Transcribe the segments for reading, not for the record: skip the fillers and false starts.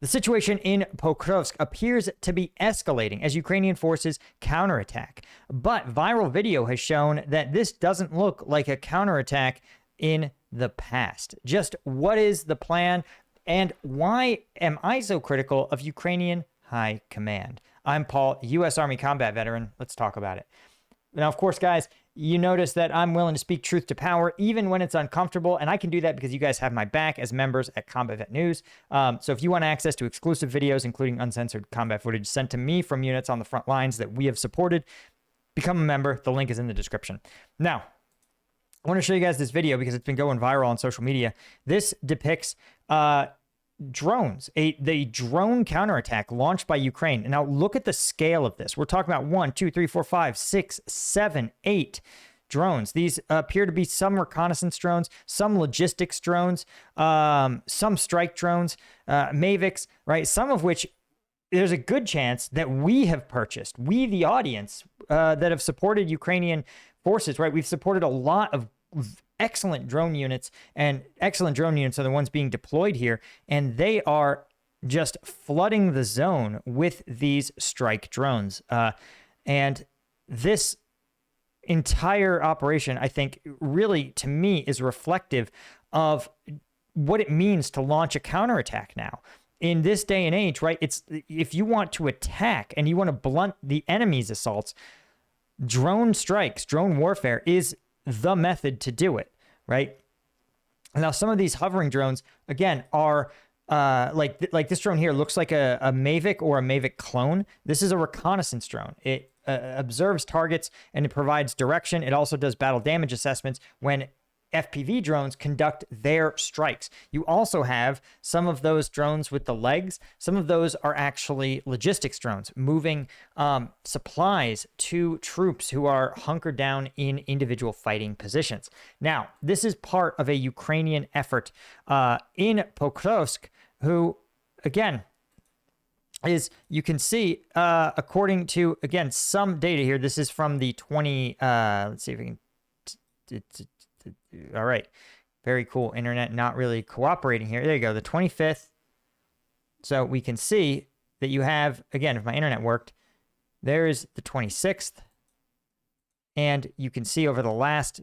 The situation in Pokrovsk appears to be escalating as Ukrainian forces counterattack. But viral video has shown that this doesn't look like a counterattack in the past. Just what is the plan, and why am I so critical of Ukrainian high command? I'm Paul, U.S. Army combat veteran. Let's talk about it. Now, of course, guys, you notice that I'm willing to speak truth to power, even when it's uncomfortable, and I can do that because you guys have my back as members at Combat Vet News. So if you want access to exclusive videos, including uncensored combat footage sent to me from units on the front lines that we have supported, become a member. The link is in the description. Now, I want to show you guys this video because it's been going viral on social media. This depicts drones, the drone counterattack launched by Ukraine. And now look at the scale of this. We're talking about 1, 2, 3, 4, 5, 6, 7, 8 drones. These appear to be some reconnaissance drones, some logistics drones, some strike drones, Mavics, right? Some of which there's a good chance that we have purchased. We, the audience, that have supported Ukrainian forces, right? We've supported a lot of excellent drone units, and excellent drone units are the ones being deployed here, and they are just flooding the zone with these strike drones. And this entire operation, I think, really, to me, is reflective of what it means to launch a counterattack now. In this day and age, right, it's if you want to attack and you want to blunt the enemy's assaults, drone strikes, drone warfare is the method to do it, right? Now, some of these hovering drones, again, are like this drone here looks like a Mavic or a Mavic clone. This is a reconnaissance drone. It observes targets and it provides direction. It also does battle damage assessments when FPV drones conduct their strikes. You also have some of those drones with the legs. Some of those are actually logistics drones, moving supplies to troops who are hunkered down in individual fighting positions. Now, this is part of a Ukrainian effort in Pokrovsk, who, again, is, you can see, according to, again, some data here, this is from the let's see if we can, all right, very cool. Internet not really cooperating here. There you go, the 25th. So we can see that you have, again, if my internet worked, there's the 26th. And you can see over the last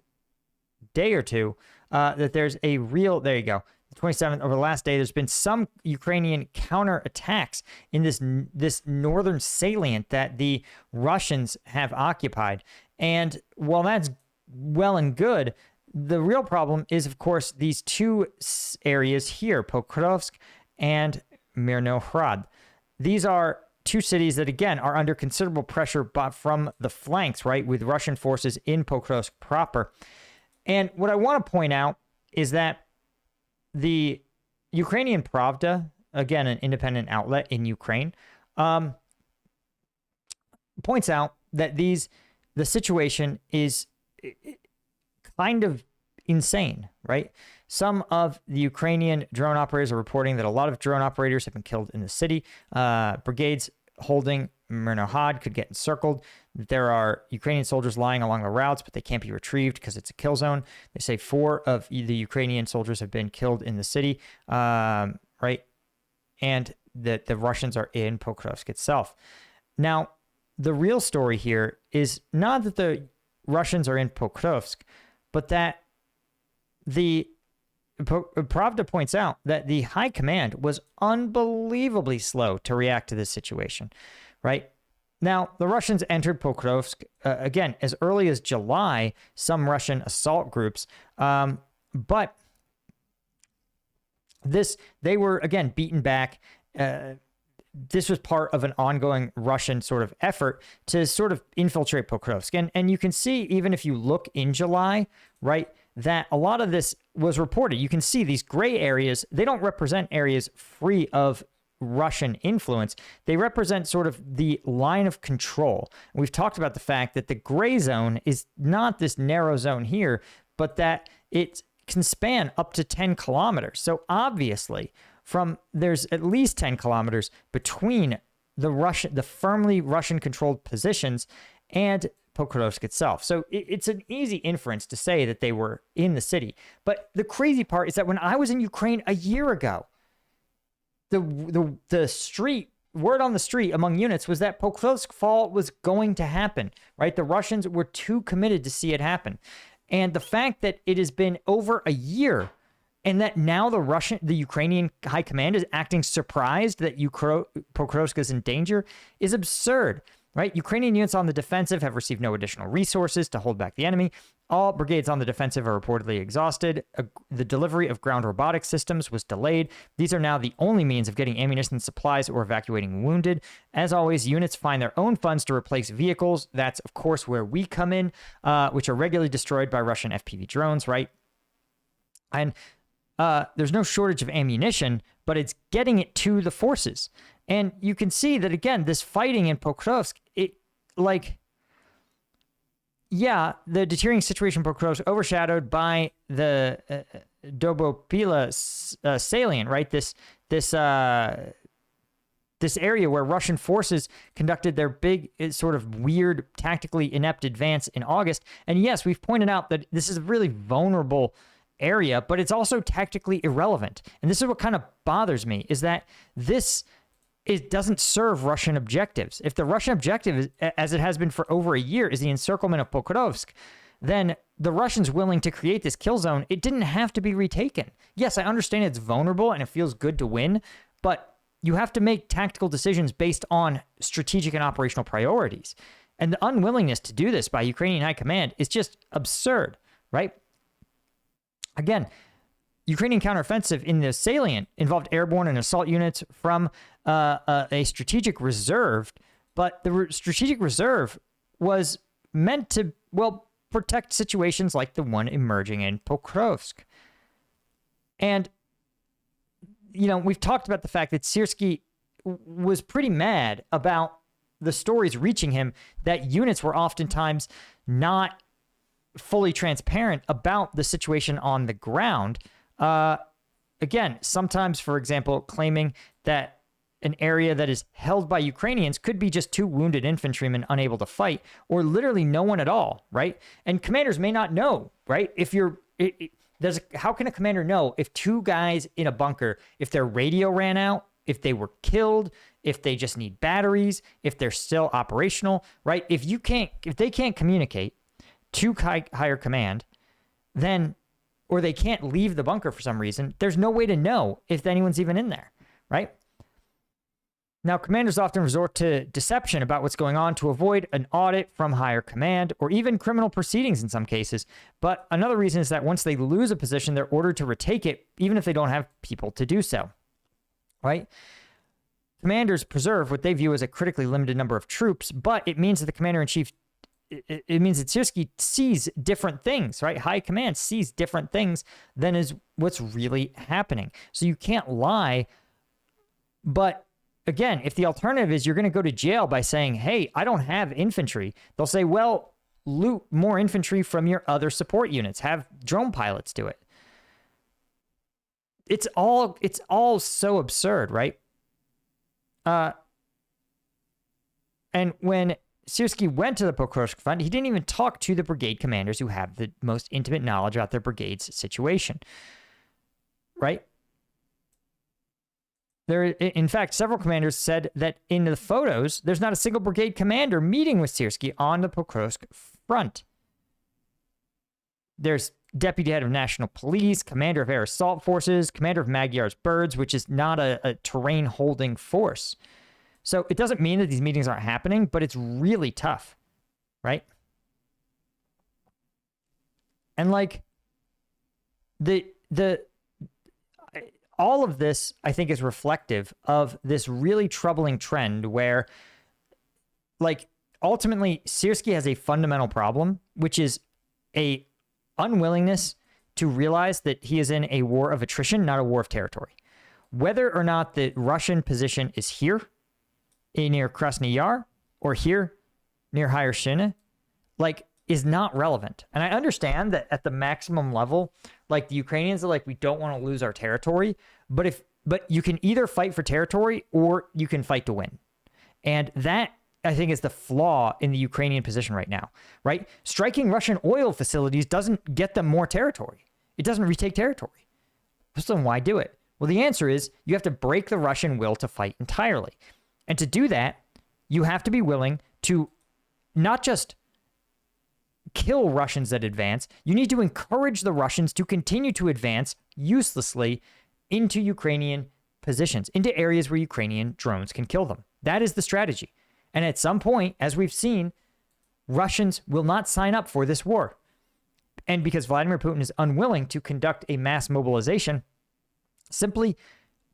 day or two that there's a real, there you go, the 27th, over the last day, there's been some Ukrainian counterattacks in this northern salient that the Russians have occupied. And while that's well and good, the real problem is, of course, these two areas here, Pokrovsk and Mirnohrad. These are two cities that, again, are under considerable pressure from the flanks, right, with Russian forces in Pokrovsk proper. And what I want to point out is that the Ukrainian Pravda, again, an independent outlet in Ukraine, points out that the situation is kind of insane, right? Some of the Ukrainian drone operators are reporting that a lot of drone operators have been killed in the city. Brigades holding Mirnohrad could get encircled. There are Ukrainian soldiers lying along the routes, but they can't be retrieved because it's a kill zone. They say 4 of the Ukrainian soldiers have been killed in the city, right? And that the Russians are in Pokrovsk itself. Now, the real story here is not that the Russians are in Pokrovsk, but that the Pravda points out that the high command was unbelievably slow to react to this situation, right? Now, the Russians entered Pokrovsk, again, as early as July, some Russian assault groups, but they were, again, beaten back. This was part of an ongoing Russian sort of effort to sort of infiltrate Pokrovsk. And you can see, even if you look in July, right, that a lot of this was reported. You can see these gray areas. They don't represent areas free of Russian influence. They represent sort of the line of control. We've talked about the fact that the gray zone is not this narrow zone here, but that it can span up to 10 kilometers. So obviously, there's at least 10 kilometers between the firmly Russian-controlled positions and Pokrovsk itself. So it's an easy inference to say that they were in the city. But the crazy part is that when I was in Ukraine a year ago, the street word on the street among units was that Pokrovsk fall was going to happen, right? The Russians were too committed to see it happen. And the fact that it has been over a year and that now the Ukrainian high command is acting surprised that Pokrovsk is in danger is absurd, right? Ukrainian units on the defensive have received no additional resources to hold back the enemy. All brigades on the defensive are reportedly exhausted. The delivery of ground robotic systems was delayed. These are now the only means of getting ammunition, supplies, or evacuating wounded. As always, units find their own funds to replace vehicles. That's, of course, where we come in, which are regularly destroyed by Russian FPV drones, right? And there's no shortage of ammunition, but it's getting it to the forces. And you can see that, again, this fighting in Pokrovsk, the deteriorating situation in Pokrovsk overshadowed by the Dobopila salient, right? This area where Russian forces conducted their big, sort of weird, tactically inept advance in August. And yes, we've pointed out that this is a really vulnerable area, but it's also tactically irrelevant. And this is what kind of bothers me, is that it doesn't serve Russian objectives. If the Russian objective, as it has been for over a year, is the encirclement of Pokrovsk, then the Russians willing to create this kill zone, it didn't have to be retaken. Yes, I understand it's vulnerable and it feels good to win, but you have to make tactical decisions based on strategic and operational priorities. And the unwillingness to do this by Ukrainian high command is just absurd, right? Again, Ukrainian counteroffensive in the salient involved airborne and assault units from a strategic reserve, but the strategic reserve was meant to, protect situations like the one emerging in Pokrovsk. And, we've talked about the fact that Syrskyi was pretty mad about the stories reaching him that units were oftentimes not fully transparent about the situation on the ground. Again, sometimes, for example, claiming that an area that is held by Ukrainians could be just 2 wounded infantrymen unable to fight, or literally no one at all, right? And commanders may not know, right? How can a commander know if 2 guys in a bunker, if their radio ran out, if they were killed, if they just need batteries, if they're still operational, right? If they can't communicate to higher command, then, or they can't leave the bunker for some reason, there's no way to know if anyone's even in there, right? Now, commanders often resort to deception about what's going on to avoid an audit from higher command or even criminal proceedings in some cases. But another reason is that once they lose a position, they're ordered to retake it, even if they don't have people to do so, right? Commanders preserve what they view as a critically limited number of troops, but it means that the commander-in-chief, it means that Syrskyi sees different things, right? High command sees different things than is what's really happening. So you can't lie, but again, if the alternative is you're going to go to jail by saying, hey, I don't have infantry, they'll say, well, loot more infantry from your other support units. Have drone pilots do it. It's all so absurd, right? And when Syrskyi went to the Pokrovsk front, he didn't even talk to the brigade commanders who have the most intimate knowledge about their brigade's situation, right? In fact, several commanders said that in the photos, there's not a single brigade commander meeting with Syrskyi on the Pokrovsk front. There's deputy head of national police, commander of air assault forces, commander of Magyar's birds, which is not a terrain holding force. So it doesn't mean that these meetings aren't happening, but it's really tough, right? And all of this, I think, is reflective of this really troubling trend where, ultimately, Syrskyi has a fundamental problem, which is a unwillingness to realize that he is in a war of attrition, not a war of territory. Whether or not the Russian position is here, near Krasny Yar, or here, near Hyershina, is not relevant. And I understand that at the maximum level, the Ukrainians are we don't want to lose our territory, but you can either fight for territory or you can fight to win. And that, I think, is the flaw in the Ukrainian position right now, right? Striking Russian oil facilities doesn't get them more territory. It doesn't retake territory. So then why do it? Well, the answer is you have to break the Russian will to fight entirely. And to do that, you have to be willing to not just kill Russians that advance, you need to encourage the Russians to continue to advance uselessly into Ukrainian positions, into areas where Ukrainian drones can kill them. That is the strategy. And at some point, as we've seen, Russians will not sign up for this war. And because Vladimir Putin is unwilling to conduct a mass mobilization, simply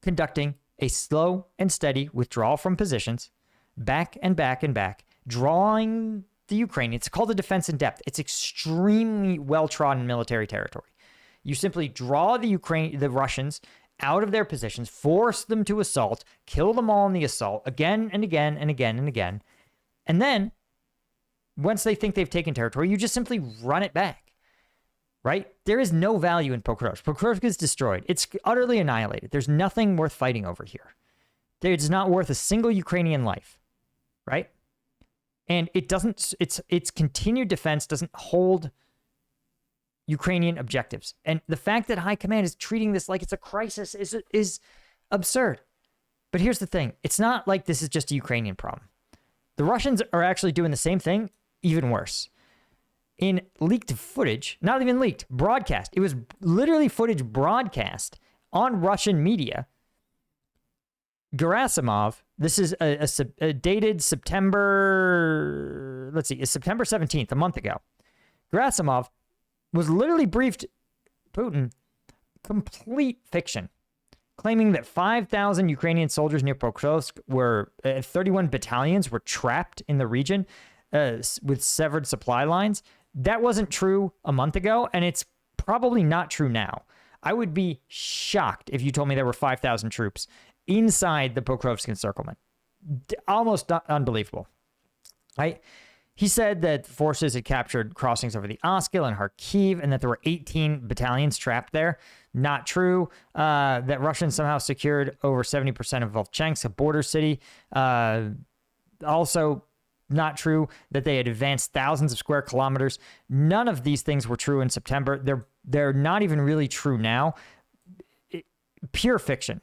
conducting a slow and steady withdrawal from positions, back and back and back, drawing the Ukrainians. It's called a defense in depth. It's extremely well-trodden military territory. You simply draw the Russians out of their positions, force them to assault, kill them all in the assault again and again and again and again. And then, once they think they've taken territory, you just simply run it back, right? There is no value in Pokrovsk. Pokrovsk is destroyed. It's utterly annihilated. There's nothing worth fighting over here. It's not worth a single Ukrainian life, right? And it doesn't, its continued defense doesn't hold Ukrainian objectives. And the fact that High Command is treating this like it's a crisis is absurd. But here's the thing. It's not like this is just a Ukrainian problem. The Russians are actually doing the same thing, even worse. In leaked footage, not even leaked, broadcast. It was literally footage broadcast on Russian media. Gerasimov, this is a dated September, it's September 17th, a month ago. Gerasimov was literally briefed Putin, complete fiction, claiming that 5,000 Ukrainian soldiers near Pokrovsk 31 battalions were trapped in the region with severed supply lines. That wasn't true a month ago, and it's probably not true now. I would be shocked if you told me there were 5,000 troops inside the Pokrovsk encirclement. Almost unbelievable, right? He said that forces had captured crossings over the Oskil and Kharkiv, and that there were 18 battalions trapped there. Not true. That Russians somehow secured over 70% of Volchansk, a border city. Also not true that they had advanced thousands of square kilometers. None of these things were true in September. They're not even really true now. Pure fiction.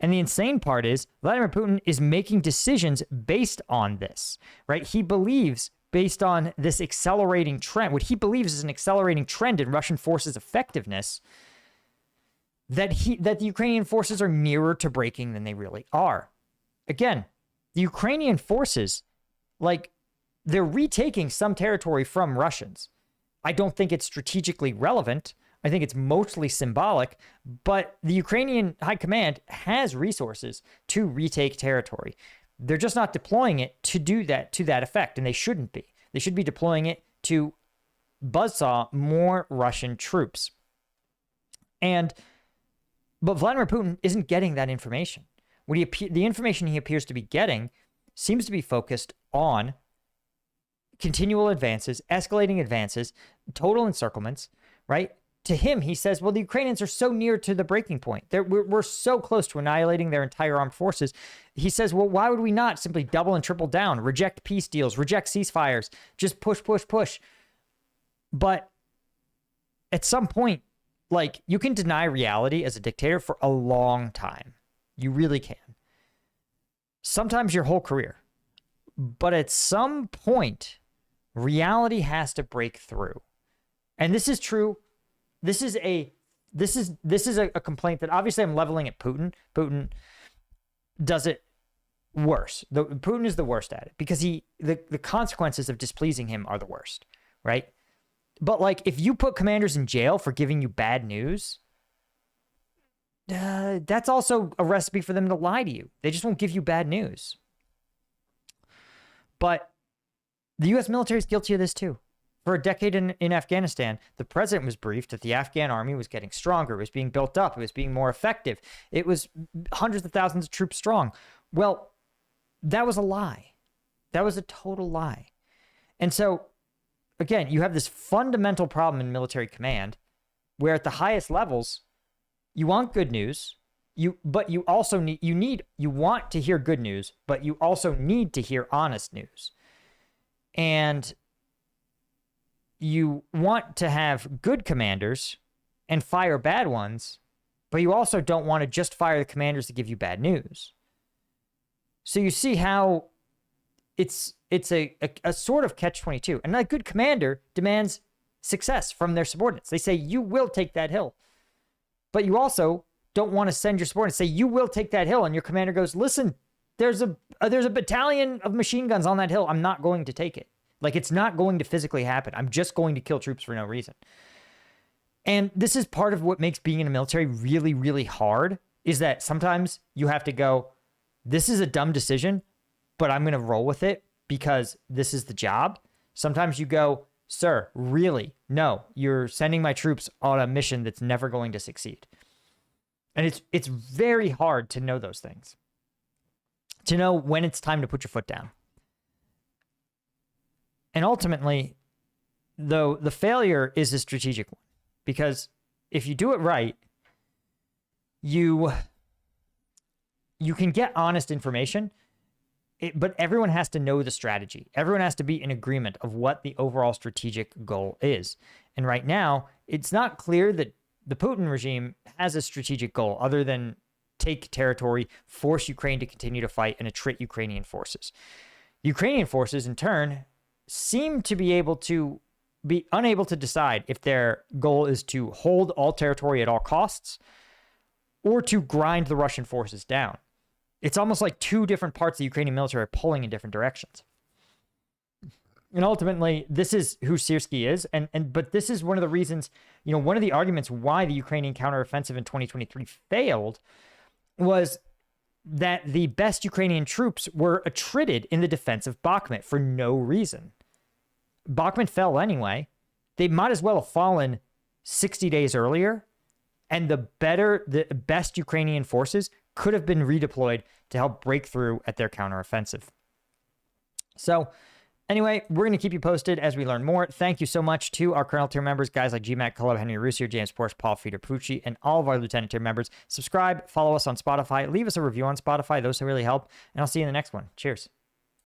And the insane part is Vladimir Putin is making decisions based on this, right? He believes, based on this accelerating trend, what he believes is an accelerating trend in Russian forces' effectiveness, that the Ukrainian forces are nearer to breaking than they really are. Again, the Ukrainian forces, they're retaking some territory from Russians. I don't think it's strategically relevant. I think it's mostly symbolic, but the Ukrainian High Command has resources to retake territory. They're just not deploying it to do that to that effect, and they shouldn't be. They should be deploying it to buzzsaw more Russian troops. But Vladimir Putin isn't getting that information. The information he appears to be getting seems to be focused on continual advances, escalating advances, total encirclements, right? To him, he says, well, the Ukrainians are so near to the breaking point. We're so close to annihilating their entire armed forces. He says, well, why would we not simply double and triple down, reject peace deals, reject ceasefires, just push, push, push? But at some point, you can deny reality as a dictator for a long time. You really can. Sometimes your whole career. But at some point, reality has to break through. And this is true. This is a complaint that obviously I'm leveling at Putin. Putin does it worse. Putin is the worst at it because the consequences of displeasing him are the worst, right? But if you put commanders in jail for giving you bad news, that's also a recipe for them to lie to you. They just won't give you bad news. But the U.S. military is guilty of this too. For a decade in Afghanistan, the president was briefed that the Afghan army was getting stronger. It was being built up. It was being more effective. It was hundreds of thousands of troops strong. Well, that was a lie. That was a total lie. And so, again, you have this fundamental problem in military command where at the highest levels, you want good news, but you also you want to hear good news, but you also need to hear honest news. And you want to have good commanders and fire bad ones, but you also don't want to just fire the commanders to give you bad news. So you see how it's a sort of catch-22. And a good commander demands success from their subordinates. They say, you will take that hill. But you also don't want to send your subordinates, say, you will take that hill. And your commander goes, listen, there's a battalion of machine guns on that hill. I'm not going to take it. Like, it's not going to physically happen. I'm just going to kill troops for no reason. And this is part of what makes being in the military really, really hard, is that sometimes you have to go, this is a dumb decision, but I'm going to roll with it because this is the job. Sometimes you go, sir, really? No, you're sending my troops on a mission that's never going to succeed. And it's very hard to know those things, to know when it's time to put your foot down. And ultimately, though, the failure is a strategic one, because if you do it right, you can get honest information, but everyone has to know the strategy. Everyone has to be in agreement of what the overall strategic goal is. And right now, it's not clear that the Putin regime has a strategic goal other than take territory, force Ukraine to continue to fight, and attrit Ukrainian forces. Ukrainian forces, in turn, seem to be unable to decide if their goal is to hold all territory at all costs or to grind the Russian forces down. It's almost like two different parts of the Ukrainian military are pulling in different directions. And ultimately, this is who Syrskyi is. But this is one of the reasons, one of the arguments why the Ukrainian counteroffensive in 2023 failed was that the best Ukrainian troops were attrited in the defense of Bakhmut for no reason. Bakhmut fell anyway. They might as well have fallen 60 days earlier, and the best Ukrainian forces could have been redeployed to help break through at their counteroffensive. So anyway, we're going to keep you posted as we learn more. Thank you so much to our Colonel tier members, guys like GMAC, Caleb, Henry Russier, James Porsche, Paul Feeder, Pucci, and all of our Lieutenant tier members. Subscribe, follow us on Spotify, leave us a review on Spotify. Those really help. And I'll see you in the next one. Cheers.